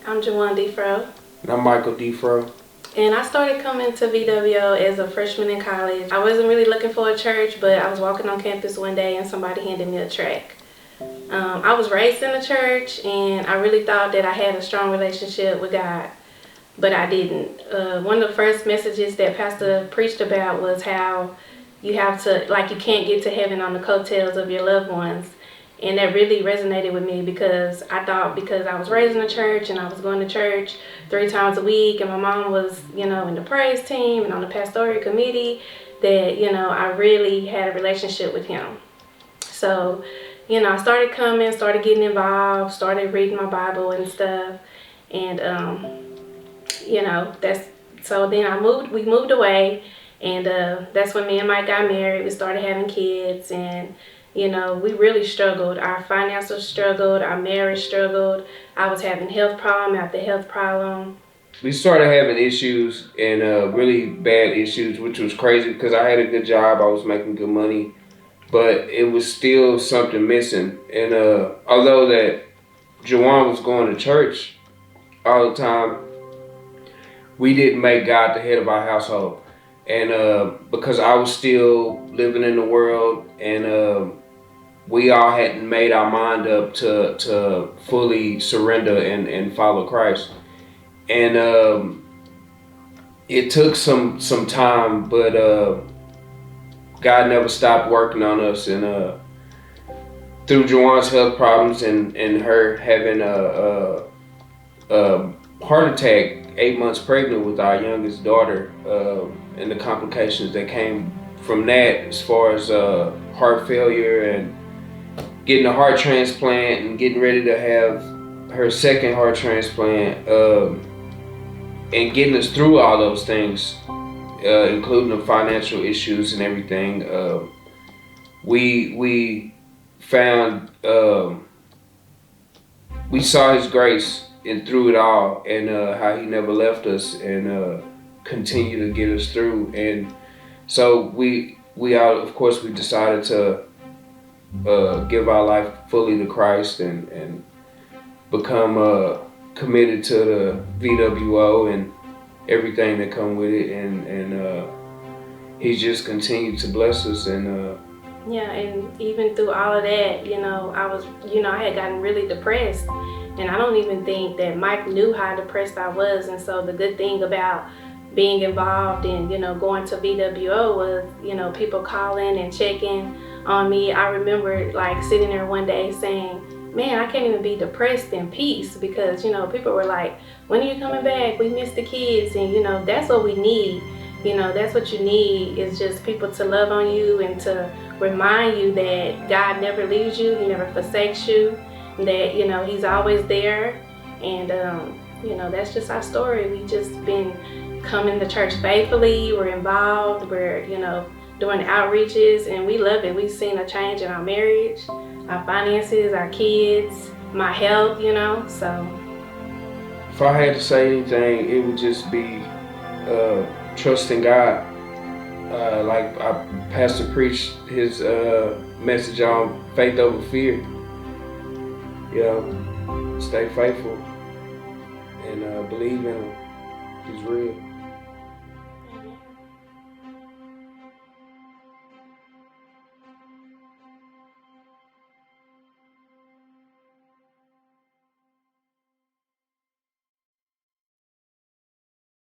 I'm Jerwuan Defro. And I'm Michael Defro. And I started coming to VWO as a freshman in college. I wasn't really looking for a church, but I was walking on campus one day and somebody handed me a tract. I was raised in the church and I really thought that I had a strong relationship with God, but I didn't. One of the first messages that Pastor preached about was how you have to, you can't get to heaven on the coattails of your loved ones. And that really resonated with me because I thought because I was raised in the church and I was going to church 3 times a week and my mom was, in the praise team and on the pastoral committee that, I really had a relationship with him. So, I started coming, started getting involved, started reading my Bible and stuff. And, we moved away and that's when me and Mike got married. We started having kids and we really struggled. Our finances struggled, our marriage struggled. I was having health problem after health problem. We started having issues and really bad issues, which was crazy because I had a good job, I was making good money, but it was still something missing. And although that Jerwuan was going to church all the time, we didn't make God the head of our household. And because I was still living in the world and we all hadn't made our mind up to fully surrender and follow Christ. And it took some time, but God never stopped working on us. And through Jerwuan's health problems and her having a heart attack 8 months pregnant with our youngest daughter, and the complications that came from that as far as heart failure and getting a heart transplant and getting ready to have her second heart transplant, and getting us through all those things, including the financial issues and everything. We found, we saw His grace and through it all, and how He never left us and continued to get us through. And so we decided to give our life fully to Christ and become committed to the VWO and everything that come with it, and He's just continued to bless us. And and even through all of that, I had gotten really depressed, and I don't even think that Mike knew how depressed I was. And so the good thing about being involved in, going to VWO was, people calling and checking on me. I remember sitting there one day saying, man, I can't even be depressed in peace because, people were like, when are you coming back? We miss the kids. And, that's what we need. That's what you need is just people to love on you and to remind you that God never leaves you. He never forsakes you, that, He's always there. And, that's just our story. We just been coming to church faithfully. We're involved. We're, doing outreaches, and we love it. We've seen a change in our marriage, our finances, our kids, my health, so. If I had to say anything, it would just be trusting God. Pastor preached his message on faith over fear. Stay faithful and believe in Him. He's real.